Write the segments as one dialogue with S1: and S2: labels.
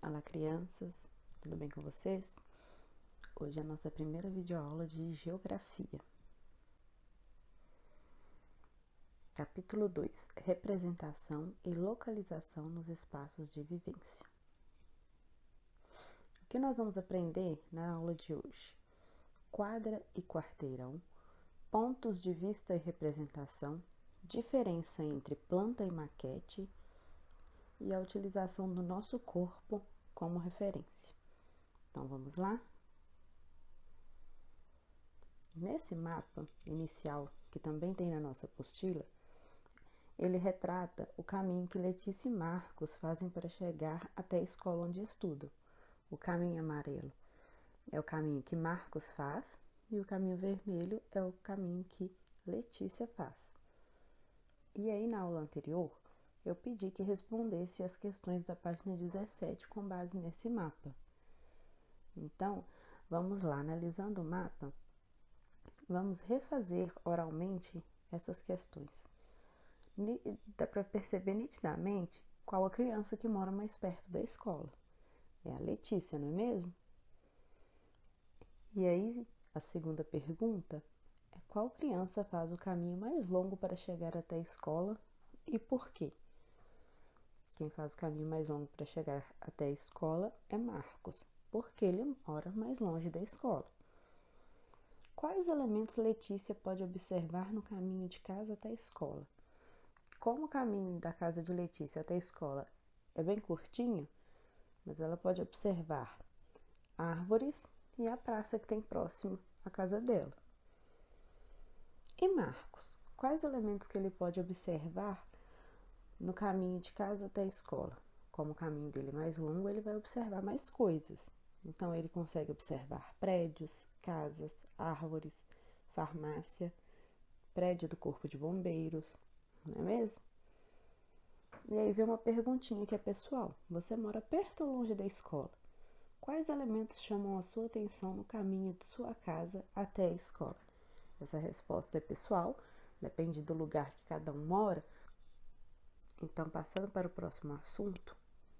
S1: Olá, crianças, tudo bem com vocês? Hoje é a nossa primeira videoaula de Geografia. Capítulo 2: Representação e localização nos espaços de vivência. O que nós vamos aprender na aula de hoje? Quadra e quarteirão, pontos de vista e representação, diferença entre planta e maquete e a utilização do nosso corpo como referência. Então, vamos lá? Nesse mapa inicial, que também tem na nossa apostila, ele retrata o caminho que Letícia e Marcos fazem para chegar até a escola onde estudam. O caminho amarelo é o caminho que Marcos faz e o caminho vermelho é o caminho que Letícia faz. E aí, na aula anterior, eu pedi que respondesse as questões da página 17 com base nesse mapa. Então, vamos lá, analisando o mapa, vamos refazer oralmente essas questões. Dá para perceber nitidamente qual a criança que mora mais perto da escola. É a Letícia, não é mesmo? E aí, a segunda pergunta é: qual criança faz o caminho mais longo para chegar até a escola e por quê? Quem faz o caminho mais longo para chegar até a escola é Marcos, porque ele mora mais longe da escola. Quais elementos Letícia pode observar no caminho de casa até a escola? Como o caminho da casa de Letícia até a escola é bem curtinho, mas ela pode observar árvores e a praça que tem próximo à casa dela. E Marcos, quais elementos que ele pode observar no caminho de casa até a escola? Como o caminho dele é mais longo, ele vai observar mais coisas. Então, ele consegue observar prédios, casas, árvores, farmácia, prédio do Corpo de Bombeiros, não é mesmo? E aí vem uma perguntinha que é pessoal: você mora perto ou longe da escola? Quais elementos chamam a sua atenção no caminho de sua casa até a escola? Essa resposta é pessoal, depende do lugar que cada um mora. Então, passando para o próximo assunto,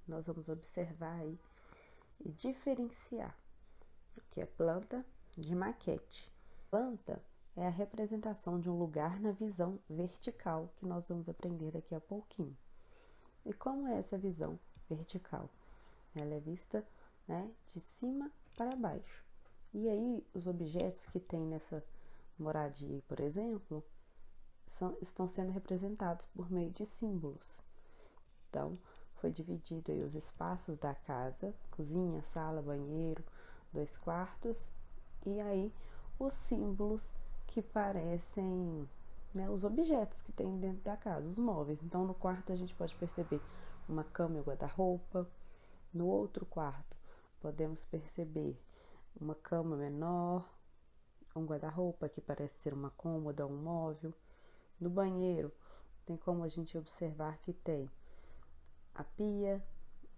S1: nós vamos observar aí e diferenciar o que é planta de maquete. Planta é a representação de um lugar na visão vertical, que nós vamos aprender daqui a pouquinho. E como é essa visão vertical? Ela é vista, de cima para baixo. E aí, os objetos que tem nessa moradia, por exemplo, estão sendo representados por meio de símbolos. Então, foi dividido aí os espaços da casa: cozinha, sala, banheiro, 2 quartos, e aí os símbolos que parecem, os objetos que tem dentro da casa, os móveis. Então, no quarto a gente pode perceber uma cama e um guarda-roupa. No outro quarto podemos perceber uma cama menor, um guarda-roupa que parece ser uma cômoda, um móvel. No banheiro tem como a gente observar que tem a pia,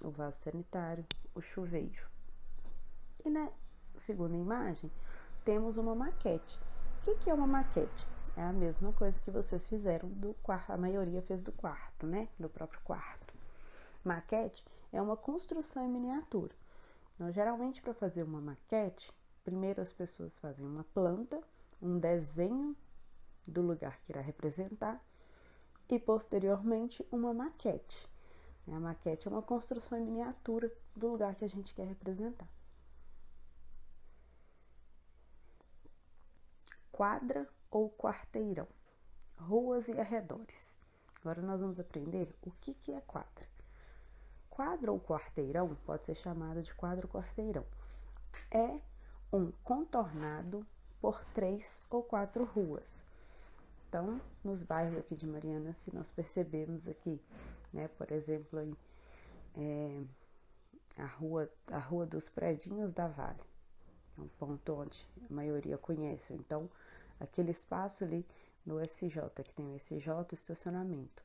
S1: o vaso sanitário, o chuveiro. E na segunda imagem temos uma maquete. O que é uma maquete? É a mesma coisa que vocês fizeram do quarto, a maioria fez do quarto, do próprio quarto. Maquete é uma construção em miniatura. Então, geralmente, para fazer uma maquete, primeiro as pessoas fazem uma planta, um desenho do lugar que irá representar e, posteriormente, uma maquete. A maquete é uma construção em miniatura do lugar que a gente quer representar. Quadra ou quarteirão, ruas e arredores. Agora nós vamos aprender o que é quadra. Quadra ou quarteirão pode ser chamado de quadra ou quarteirão. É um contornado por 3 ou 4 ruas. Então, nos bairros aqui de Mariana, se nós percebemos aqui, por exemplo, aí, a rua dos Predinhos da Vale, é um ponto onde a maioria conhece. Então, aquele espaço ali no SJ, que tem o SJ, o estacionamento.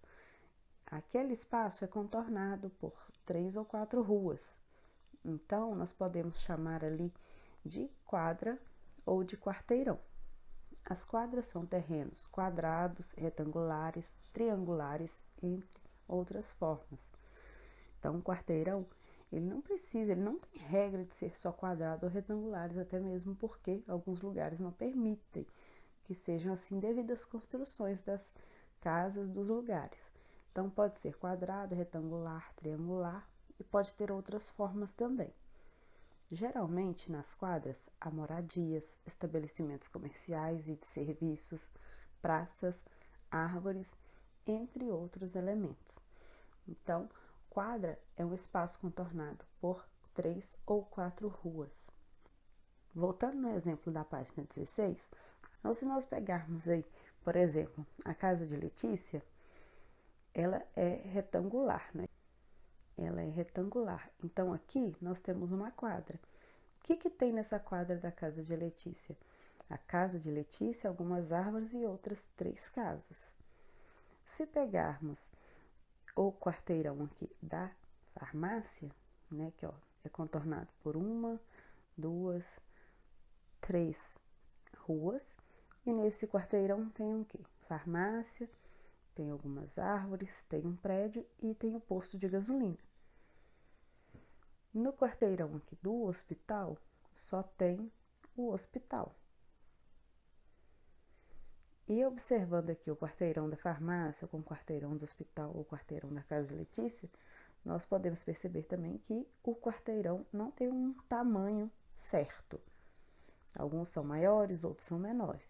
S1: Aquele espaço é contornado por 3 ou 4 ruas. Então, nós podemos chamar ali de quadra ou de quarteirão. As quadras são terrenos quadrados, retangulares, triangulares, entre outras formas. Então, o quarteirão Ele não precisa, ele não tem regra de ser só quadrado ou retangulares, até mesmo porque alguns lugares não permitem que sejam assim devido às construções das casas dos lugares. Então pode ser quadrado, retangular, triangular e pode ter outras formas também. Geralmente nas quadras há moradias, estabelecimentos comerciais e de serviços, praças, árvores, entre outros elementos. Então, quadra é um espaço contornado por 3 ou 4 ruas. Voltando no exemplo da página 16, então se nós pegarmos aí, por exemplo, a casa de Letícia, ela é retangular, né? Ela é retangular. Então aqui nós temos uma quadra. O que tem nessa quadra da casa de Letícia? A casa de Letícia, algumas árvores e outras 3 casas. Se pegarmos o quarteirão aqui da farmácia, né, que ó, é contornado por 1, 2, 3 ruas, e nesse quarteirão tem o quê? Farmácia, tem algumas árvores, tem um prédio e tem o posto de gasolina. No quarteirão aqui do hospital, só tem o hospital. E observando aqui o quarteirão da farmácia, com o quarteirão do hospital ou o quarteirão da casa de Letícia, nós podemos perceber também que o quarteirão não tem um tamanho certo. Alguns são maiores, outros são menores.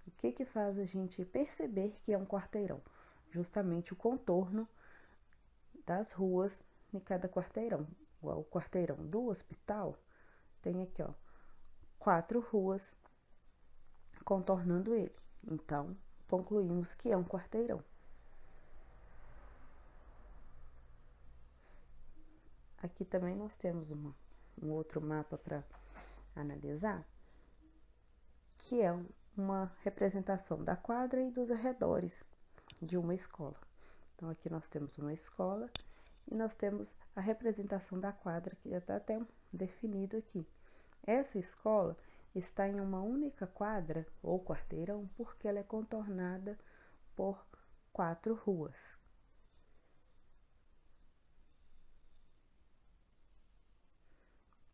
S1: O que faz a gente perceber que é um quarteirão? Justamente o contorno das ruas em cada quarteirão. O quarteirão do hospital tem aqui, ó, 4 ruas contornando ele. Então, concluímos que é um quarteirão. Aqui também nós temos um outro mapa para analisar, que é uma representação da quadra e dos arredores de uma escola. Então, aqui nós temos uma escola e nós temos a representação da quadra, que já está até definido aqui. Essa escola está em uma única quadra ou quarteirão porque ela é contornada por 4 ruas.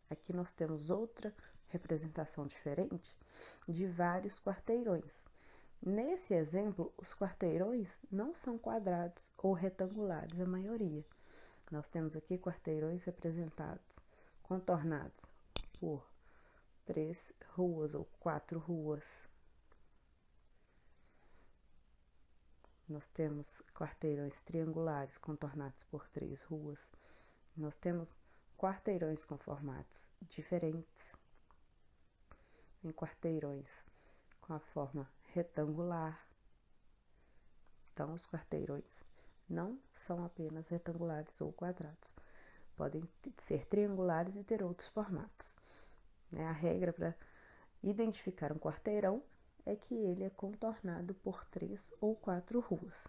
S1: Aqui nós temos outra representação diferente de vários quarteirões. Nesse exemplo, os quarteirões não são quadrados ou retangulares, a maioria. Nós temos aqui quarteirões representados, contornados por 3 ruas ou 4 ruas. Nós temos quarteirões triangulares contornados por 3 ruas. Nós temos quarteirões com formatos diferentes. Em quarteirões com a forma retangular. Então, os quarteirões não são apenas retangulares ou quadrados. Podem ser triangulares e ter outros formatos. A regra para identificar um quarteirão é que ele é contornado por 3 ou 4 ruas.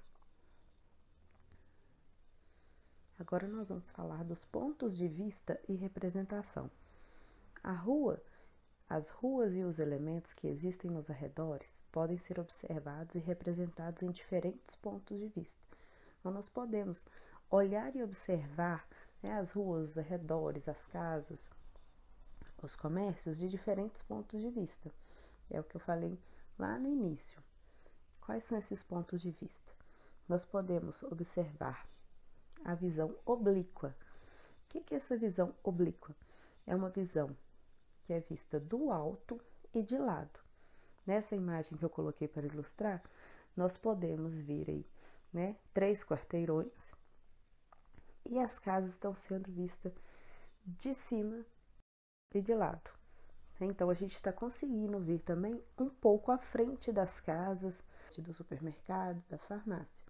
S1: Agora nós vamos falar dos pontos de vista e representação. As ruas e os elementos que existem nos arredores podem ser observados e representados em diferentes pontos de vista. Então, nós podemos olhar e observar, as ruas, os arredores, as casas, os comércios de diferentes pontos de vista. É o que eu falei lá no início. Quais são esses pontos de vista? Nós podemos observar a visão oblíqua. O que é essa visão oblíqua? É uma visão que é vista do alto e de lado. Nessa imagem que eu coloquei para ilustrar, nós podemos ver aí, 3 quarteirões e as casas estão sendo vistas de cima e de lado. Então, a gente está conseguindo ver também um pouco à frente das casas, do supermercado, da farmácia.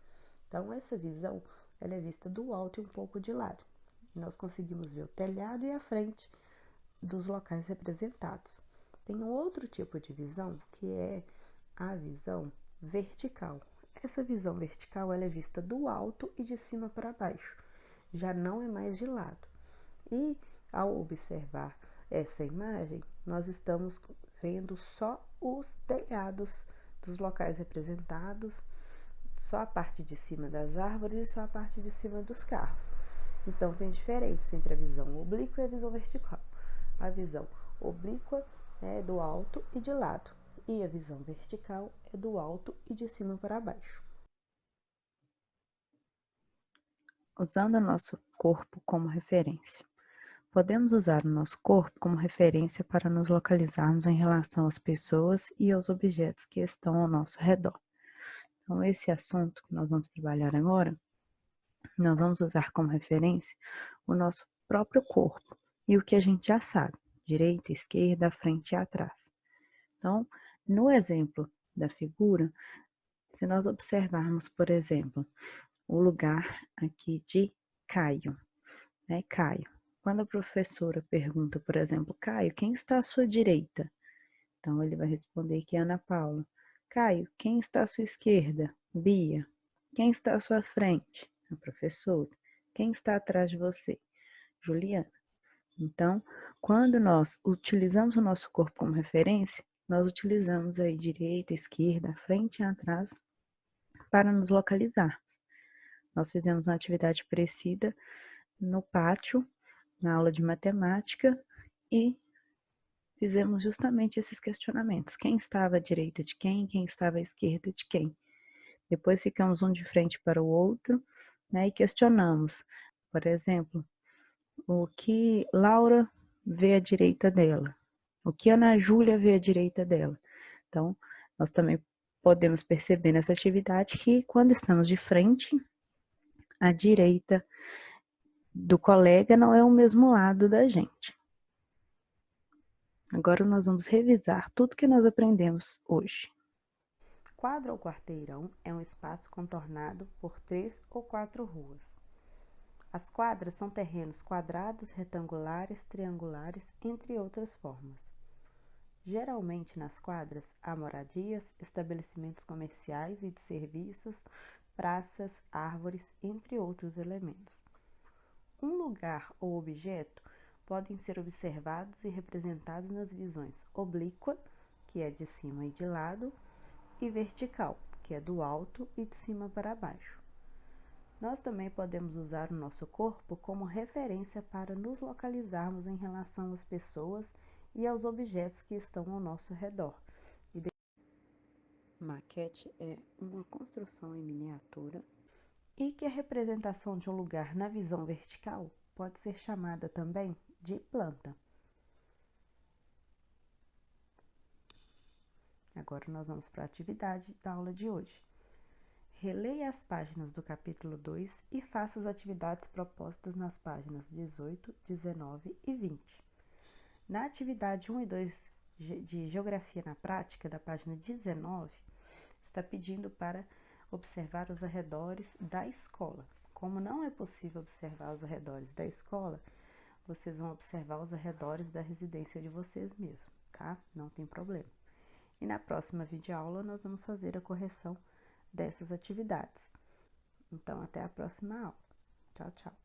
S1: Então, essa visão, ela é vista do alto e um pouco de lado. E nós conseguimos ver o telhado e a frente dos locais representados. Tem um outro tipo de visão, que é a visão vertical. Essa visão vertical, ela é vista do alto e de cima para baixo. Já não é mais de lado. E, ao observar essa imagem, nós estamos vendo só os telhados dos locais representados, só a parte de cima das árvores e só a parte de cima dos carros. Então, tem diferença entre a visão oblíqua e a visão vertical. A visão oblíqua é do alto e de lado, e a visão vertical é do alto e de cima para baixo.
S2: Usando o nosso corpo como referência. Podemos usar o nosso corpo como referência para nos localizarmos em relação às pessoas e aos objetos que estão ao nosso redor. Então, esse assunto que nós vamos trabalhar agora, nós vamos usar como referência o nosso próprio corpo e o que a gente já sabe, direita, esquerda, frente e atrás. Então, no exemplo da figura, se nós observarmos, por exemplo, o lugar aqui de Caio, né? Caio. Quando a professora pergunta, por exemplo, Caio, quem está à sua direita? Então, ele vai responder que é Ana Paula. Caio, quem está à sua esquerda? Bia. Quem está à sua frente? A professora. Quem está atrás de você? Juliana. Então, quando nós utilizamos o nosso corpo como referência, nós utilizamos aí direita, esquerda, frente e atrás para nos localizarmos. Nós fizemos uma atividade parecida no pátio, na aula de matemática, e fizemos justamente esses questionamentos. Quem estava à direita de quem? Quem estava à esquerda de quem? Depois ficamos um de frente para o outro, né, e questionamos, por exemplo, o que Laura vê à direita dela, o que Ana Júlia vê à direita dela. Então, nós também podemos perceber nessa atividade que quando estamos de frente, a direita do colega não é o mesmo lado da gente. Agora nós vamos revisar tudo que nós aprendemos hoje.
S1: Quadra ou quarteirão é um espaço contornado por 3 ou 4 ruas. As quadras são terrenos quadrados, retangulares, triangulares, entre outras formas. Geralmente nas quadras há moradias, estabelecimentos comerciais e de serviços, praças, árvores, entre outros elementos. Um lugar ou objeto podem ser observados e representados nas visões oblíqua, que é de cima e de lado, e vertical, que é do alto e de cima para baixo. Nós também podemos usar o nosso corpo como referência para nos localizarmos em relação às pessoas e aos objetos que estão ao nosso redor. Maquete é uma construção em miniatura e que a representação de um lugar na visão vertical pode ser chamada também de planta. Agora nós vamos para a atividade da aula de hoje. Releia as páginas do capítulo 2 e faça as atividades propostas nas páginas 18, 19 e 20. Na atividade 1 e 2 de Geografia na Prática, da página 19, está pedindo para observar os arredores da escola. Como não é possível observar os arredores da escola, vocês vão observar os arredores da residência de vocês mesmos, tá? Não tem problema. E na próxima videoaula nós vamos fazer a correção dessas atividades. Então, até a próxima aula. Tchau, tchau.